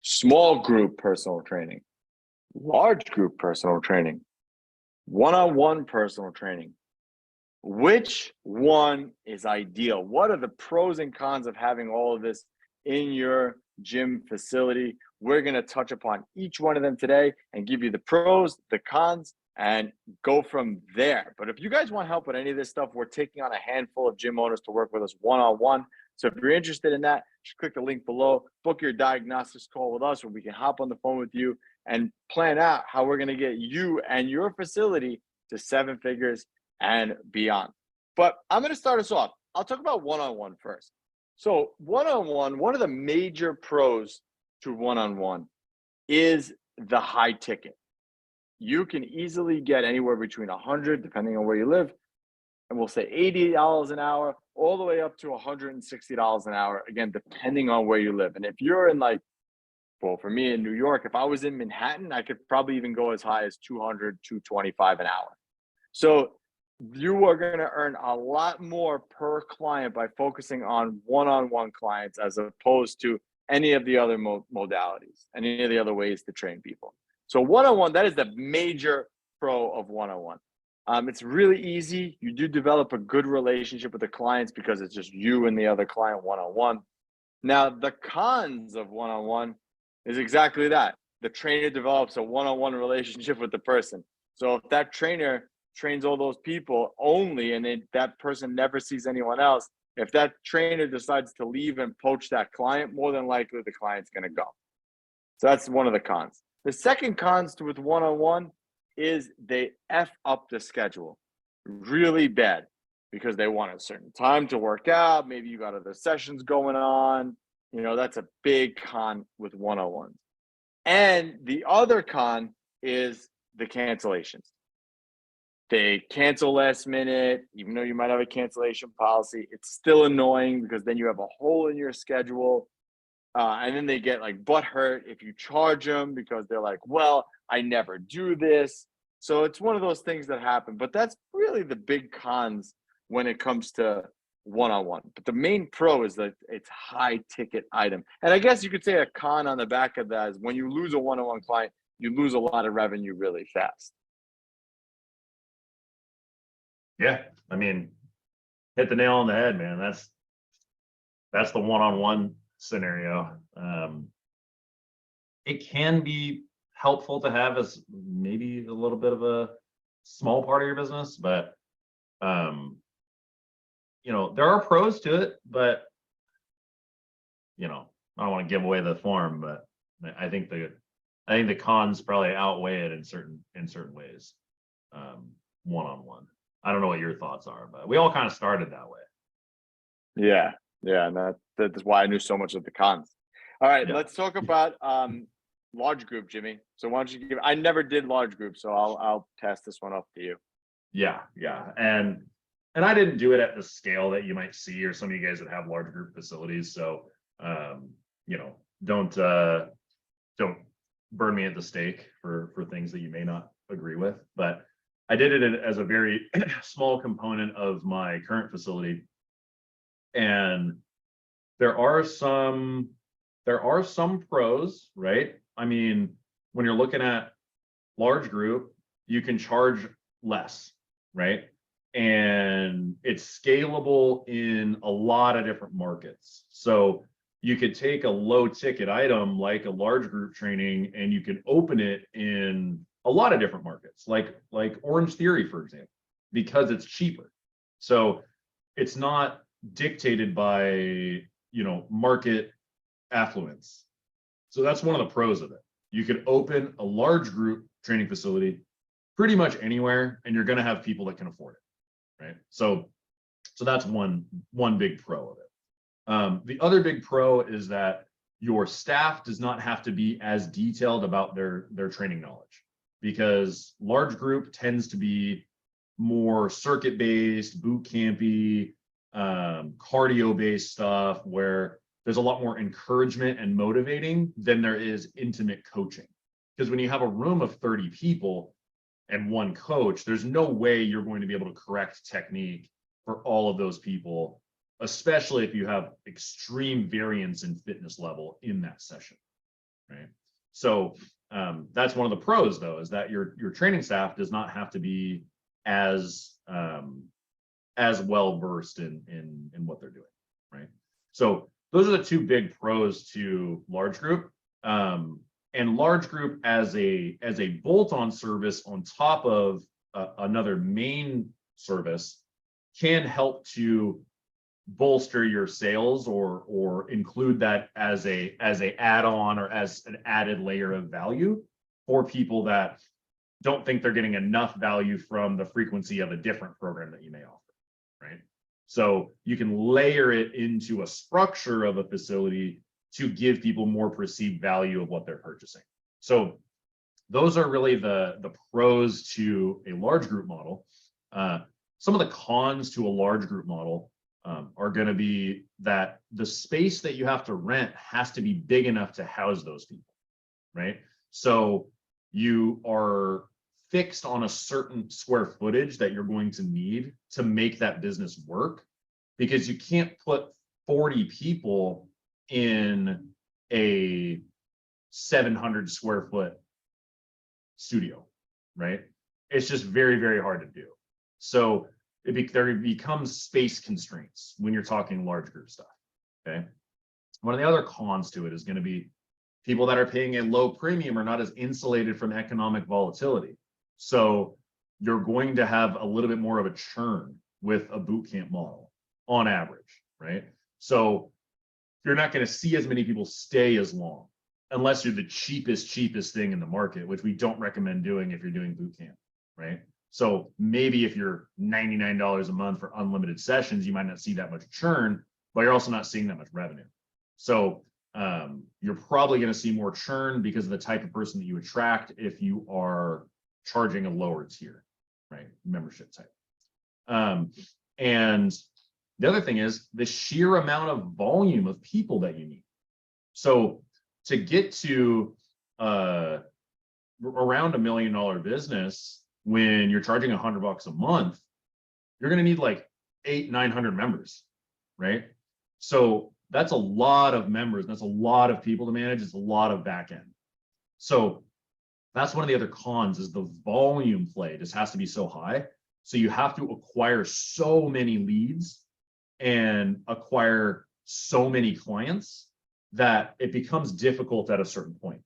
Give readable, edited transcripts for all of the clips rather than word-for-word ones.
small group personal training, large group personal training, one-on-one personal training. Which one is ideal? What are the pros and cons of having all of this in your gym facility? We're going to touch upon each one of them today and give you the pros, the cons, and go from there. But if you guys want help with any of this stuff, we're taking on a handful of gym owners to work with us one-on-one. So if you're interested in that, just click the link below, book your diagnostics call with us where we can hop on the phone with you and plan out how we're going to get you and your facility to 7 figures and beyond. But I'm going to start us off. I'll talk about one-on-one first. So one-on-one, one of the major pros to one-on-one is the high ticket. You can easily get anywhere between 100, depending on where you live, and we'll say $80 an hour, all the way up to $160 an hour, again, depending on where you live. And if you're in well, for me in New York, if I was in Manhattan, I could probably even go as high as $200, $225 an hour. So you are going to earn a lot more per client by focusing on one-on-one clients as opposed to any of the other modalities, any of the other ways to train people. So one-on-one, that is the major pro of one-on-one. It's really easy. You do develop a good relationship with the clients because it's just you and the other client one-on-one. Now, the cons of one-on-one is exactly that. The trainer develops a one-on-one relationship with the person. So if that trainer trains all those people only and that person never sees anyone else, if that trainer decides to leave and poach that client, more than likely the client's going to go. So that's one of the cons. The second cons with one-on-one is they F up the schedule really bad because they want a certain time to work out. Maybe you got other sessions going on. That's a big con with one-on-ones. And the other con is the cancellations. They cancel last minute, even though you might have a cancellation policy. It's still annoying because then you have a hole in your schedule. And then they get butthurt if you charge them because they're like, well, I never do this. So it's one of those things that happen. But that's really the big cons when it comes to one-on-one. But the main pro is that it's high ticket item. And I guess you could say a con on the back of that is when you lose a one-on-one client, you lose a lot of revenue really fast. Yeah, I mean, hit the nail on the head, man. That's the one-on-one scenario. It can be helpful to have as maybe a little bit of a small part of your business, but there are pros to it, but I don't want to give away the farm, but I think the cons probably outweigh it in certain ways. One-on-one. I don't know what your thoughts are, but we all kind of started that way. Yeah, and that's why I knew so much of the cons. All right, Let's talk about large group, Jimmy. So why don't you I never did large group, so I'll pass this one off to you. Yeah. And I didn't do it at the scale that you might see or some of you guys that have large group facilities. So don't burn me at the stake for things that you may not agree with. But I did it as a very small component of my current facility. And there are some pros, right? I mean, when you're looking at large group, you can charge less, right? And it's scalable in a lot of different markets. So you could take a low ticket item like a large group training and you can open it in a lot of different markets, like Orange Theory, for example, because it's cheaper. So it's not dictated by, market affluence. So that's one of the pros of it. You could open a large group training facility pretty much anywhere, and you're going to have people that can afford it, right? So that's one big pro of it. The other big pro is that your staff does not have to be as detailed about their training knowledge, because large group tends to be more circuit-based, boot campy, cardio-based stuff where there's a lot more encouragement and motivating than there is intimate coaching. Because when you have a room of 30 people and one coach, there's no way you're going to be able to correct technique for all of those people, especially if you have extreme variance in fitness level in that session. right? So that's one of the pros, though, is that your training staff does not have to be as well versed in what they're doing, right? So those are the two big pros to large group. And large group as a bolt-on service on top of another main service can help to bolster your sales or include that as a add-on or as an added layer of value for people that don't think they're getting enough value from the frequency of a different program that you may offer, right? So you can layer it into a structure of a facility to give people more perceived value of what they're purchasing. So those are really the pros to a large group model. Some of the cons to a large group model are going to be that the space that you have to rent has to be big enough to house those people, right? So you are fixed on a certain square footage that you're going to need to make that business work, because you can't put 40 people in a 700 square foot studio, right? It's just very, very hard to do. So there becomes space constraints when you're talking large group stuff, okay? One of the other cons to it is going to be people that are paying a low premium are not as insulated from economic volatility. So you're going to have a little bit more of a churn with a boot camp model on average, right? So you're not going to see as many people stay as long unless you're the cheapest thing in the market, which we don't recommend doing if you're doing boot camp, right? So maybe if you're $99 a month for unlimited sessions, you might not see that much churn, but you're also not seeing that much revenue. So you're probably going to see more churn because of the type of person that you attract if you are charging a lower tier, right? Membership type. And the other thing is the sheer amount of volume of people that you need. So to get to around $1 million business, when you're charging $100 a month, you're going to need like 800-900 members, right? So that's a lot of members. That's a lot of people to manage. It's a lot of back end. So that's one of the other cons is the volume play just has to be so high. So you have to acquire so many leads and acquire so many clients that it becomes difficult at a certain point.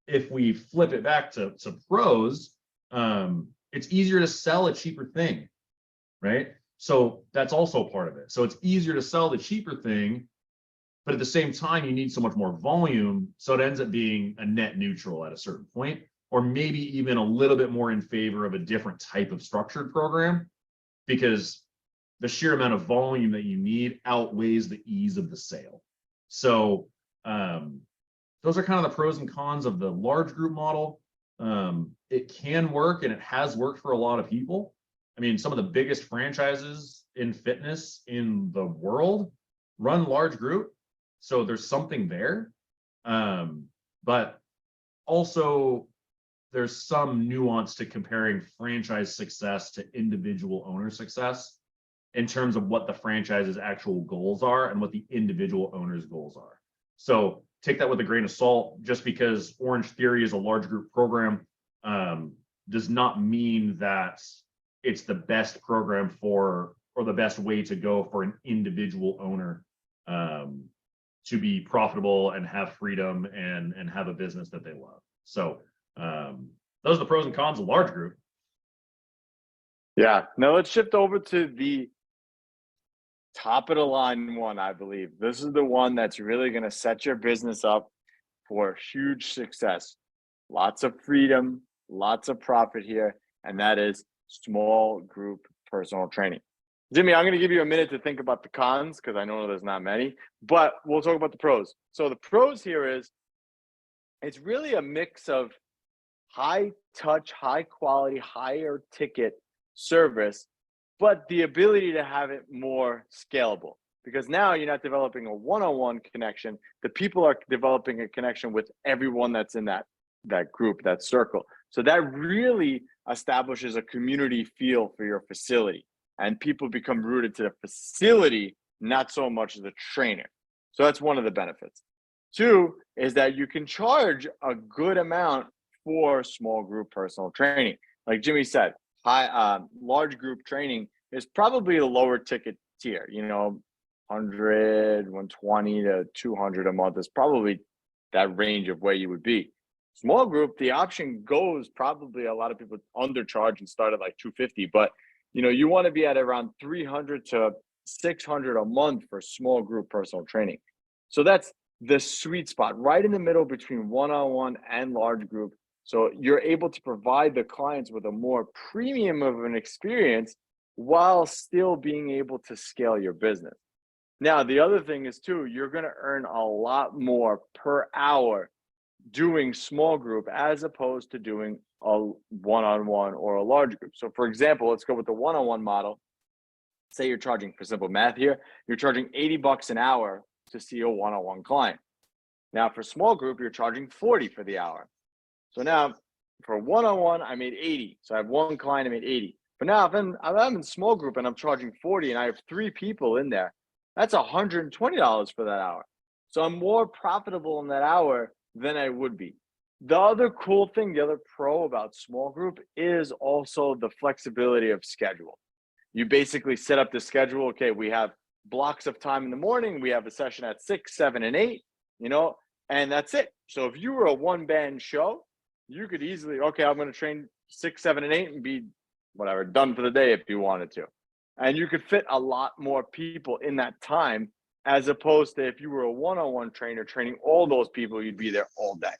If we flip it back to pros, it's easier to sell a cheaper thing, right? So that's also part of it. So it's easier to sell the cheaper thing, but at the same time, you need so much more volume. So it ends up being a net neutral at a certain point, or maybe even a little bit more in favor of a different type of structured program, because the sheer amount of volume that you need outweighs the ease of the sale. So those are kind of the pros and cons of the large group model. It can work, and it has worked for a lot of people. I mean, some of the biggest franchises in fitness in the world run large group. So there's something there. But also there's some nuance to comparing franchise success to individual owner success in terms of what the franchise's actual goals are and what the individual owner's goals are. So take that with a grain of salt. Just because Orange Theory is a large group program does not mean that it's the best program for, or the best way to go for an individual owner to be profitable and have freedom and have a business that they love. So those are the pros and cons of large group. Yeah. Now let's shift over to the top of the line one, I believe. This is the one that's really going to set your business up for huge success. Lots of freedom, lots of profit here, and that is small group personal training. Jimmy, I'm going to give you a minute to think about the cons because I know there's not many, but we'll talk about the pros. So the pros here is it's really a mix of high touch, high quality, higher ticket service, but the ability to have it more scalable, because now you're not developing a one-on-one connection. The people are developing a connection with everyone that's in that group, that circle. So that really establishes a community feel for your facility, and people become rooted to the facility, not so much the trainer. So that's one of the benefits. Two is that you can charge a good amount for small group personal training. Like Jimmy said, large group training is probably a lower ticket tier, 100, 120 to 200 a month is probably that range of where you would be. Small group, the option goes probably a lot of people undercharge and start at like 250, but you want to be at around 300 to 600 a month for small group personal training. So that's the sweet spot right in the middle between one-on-one and large group. So you're able to provide the clients with a more premium of an experience while still being able to scale your business. Now, the other thing is too, you're going to earn a lot more per hour doing small group as opposed to doing a one-on-one or a large group. So for example, let's go with the one-on-one model. Say you're charging, for simple math here, you're charging $80 an hour to see a one-on-one client. Now for small group, you're charging 40 for the hour. So now for one-on-one, I made 80. So I have one client, I made 80. But now if I'm in small group and I'm charging 40 and I have 3 people in there, that's $120 for that hour. So I'm more profitable in that hour than I would be. The other cool thing, the other pro about small group is also the flexibility of schedule. You basically set up the schedule. Okay, we have blocks of time in the morning. We have a session at 6, 7, and 8, and that's it. So if you were a one-band show, you could easily, okay, I'm going to train 6, 7, and 8 and be done for the day if you wanted to. And you could fit a lot more people in that time, as opposed to if you were a one-on-one trainer training all those people, you'd be there all day.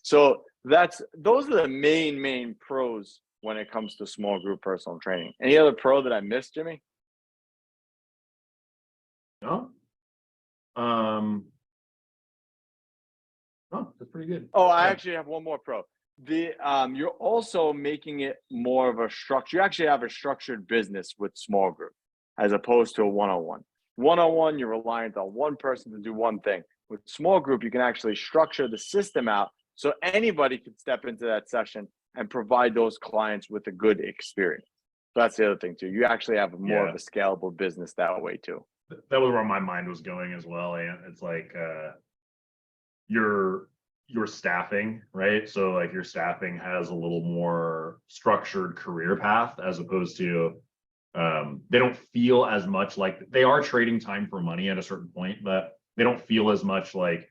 So those are the main pros when it comes to small group personal training. Any other pro that I missed, Jimmy? No. Oh, that's pretty good. Oh, I actually have one more pro. You're also making it more of a structure. You actually have a structured business with small group as opposed to a one-on-one. One-on-one, you're reliant on one person to do one thing. With small group, you can actually structure the system out so anybody can step into that session and provide those clients with a good experience. So that's the other thing too. You actually have more of a scalable business that way too. That was where my mind was going as well. And it's like your staffing, right? So like your staffing has a little more structured career path as opposed to they don't feel as much like they are trading time for money at a certain point, but they don't feel as much like,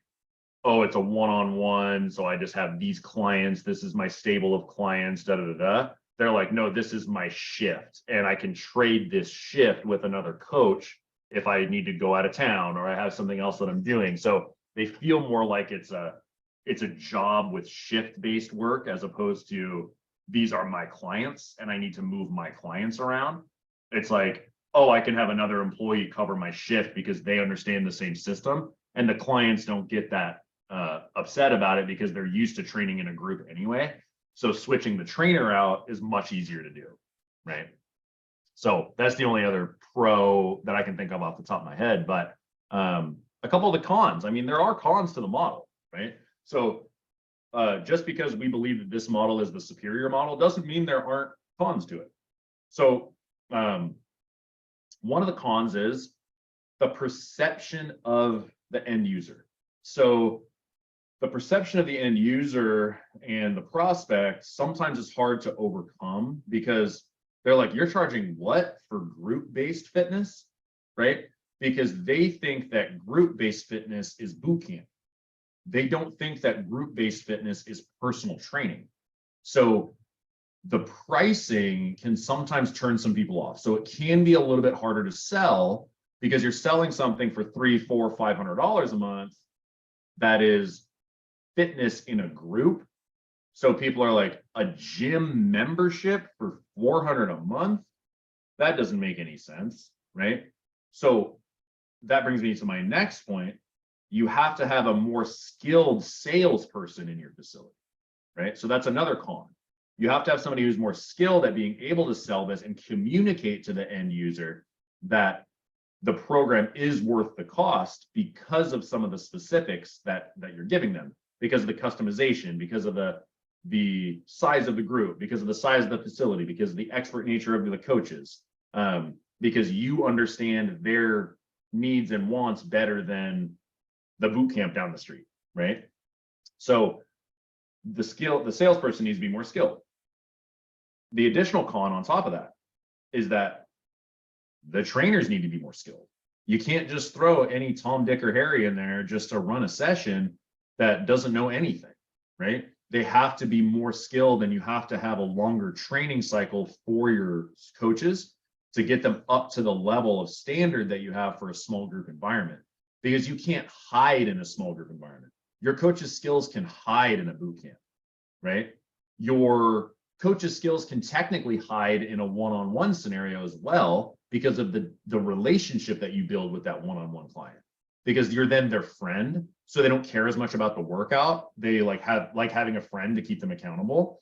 oh, it's a one-on-one, so I just have these clients, this is my stable of clients, They're like, no, this is my shift, and I can trade this shift with another coach if I need to go out of town or I have something else that I'm doing. So they feel more like it's a job with shift-based work as opposed to these are my clients and I need to move my clients around. It's like, oh, I can have another employee cover my shift because they understand the same system, and the clients don't get that upset about it because they're used to training in a group anyway. So switching the trainer out is much easier to do, right? So that's the only other pro that I can think of off the top of my head. But a couple of the cons, I mean, there are cons to the model, right? So just because we believe that this model is the superior model doesn't mean there aren't cons to it. So one of the cons is the perception of the end user. So the perception of the end user and the prospect sometimes is hard to overcome because they're like, you're charging what for group-based fitness, right? Because they think that group-based fitness is boot camp. They don't think that group-based fitness is personal training. So the pricing can sometimes turn some people off. So it can be a little bit harder to sell because you're selling something for $300, $400, $500 a month that is fitness in a group. So people are like, a gym membership for $400 a month? That doesn't make any sense, right? So that brings me to my next point. You have to have a more skilled salesperson in your facility, right? So that's another con. You have to have somebody who's more skilled at being able to sell this and communicate to the end user that the program is worth the cost because of some of the specifics that you're giving them, because of the customization, because of the size of the group, because of the size of the facility, because of the expert nature of the coaches, because you understand their needs and wants better than the boot camp down the street, right? So the salesperson needs to be more skilled. The additional con on top of that is that the trainers need to be more skilled. You can't just throw any Tom, Dick, or Harry in there just to run a session that doesn't know anything, right? They have to be more skilled, and you have to have a longer training cycle for your coaches to get them up to the level of standard that you have for a small group environment, because you can't hide in a small group environment. Your coach's skills can hide in a boot camp, right? Your coach's skills can technically hide in a one-on-one scenario as well, because of the relationship that you build with that one-on-one client, because you're then their friend. So they don't care as much about the workout. They like having a friend to keep them accountable.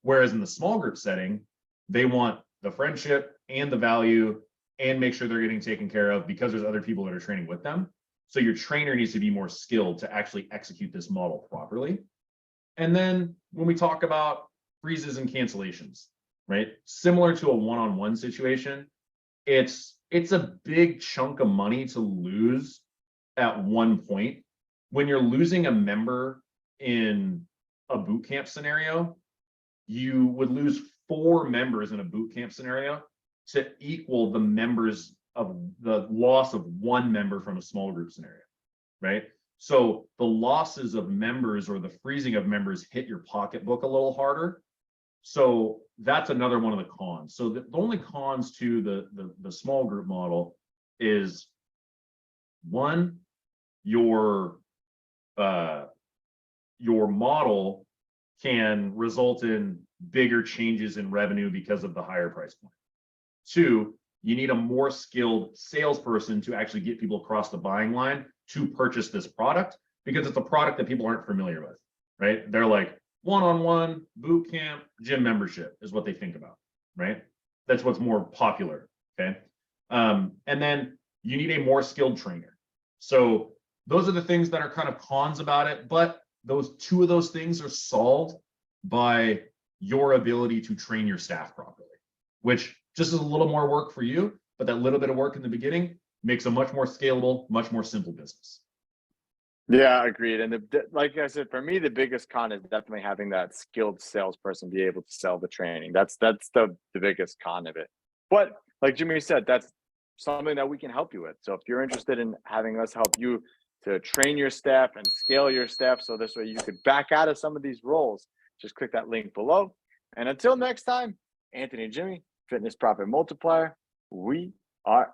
Whereas in the small group setting, they want the friendship and the value and make sure they're getting taken care of because there's other people that are training with them. So your trainer needs to be more skilled to actually execute this model properly. And then when we talk about freezes and cancellations, right? Similar to a one-on-one situation, it's a big chunk of money to lose at one point. When you're losing a member in a boot camp scenario, you would lose 4 members in a boot camp scenario to equal the members of the loss of 1 member from a small group scenario, right? So the losses of members or the freezing of members hit your pocketbook a little harder. So that's another one of the cons. So the only cons to the small group model is, one, your model can result in bigger changes in revenue because of the higher price point. 2, you need a more skilled salesperson to actually get people across the buying line to purchase this product, because it's a product that people aren't familiar with, right? They're like, one-on-one, boot camp, gym membership is what they think about, right? That's what's more popular, okay? And then you need a more skilled trainer. So those are the things that are kind of cons about it, but those 2 of those things are solved by your ability to train your staff properly, which just is a little more work for you, but that little bit of work in the beginning makes a much more scalable, much more simple business. Yeah, agreed. And like I said, for me, the biggest con is definitely having that skilled salesperson be able to sell the training. That's the biggest con of it. But like Jimmy said, that's something that we can help you with. So if you're interested in having us help you to train your staff and scale your staff, so this way you could back out of some of these roles, just click that link below. And until next time, Anthony and Jimmy, Fitness Profit Multiplier, we are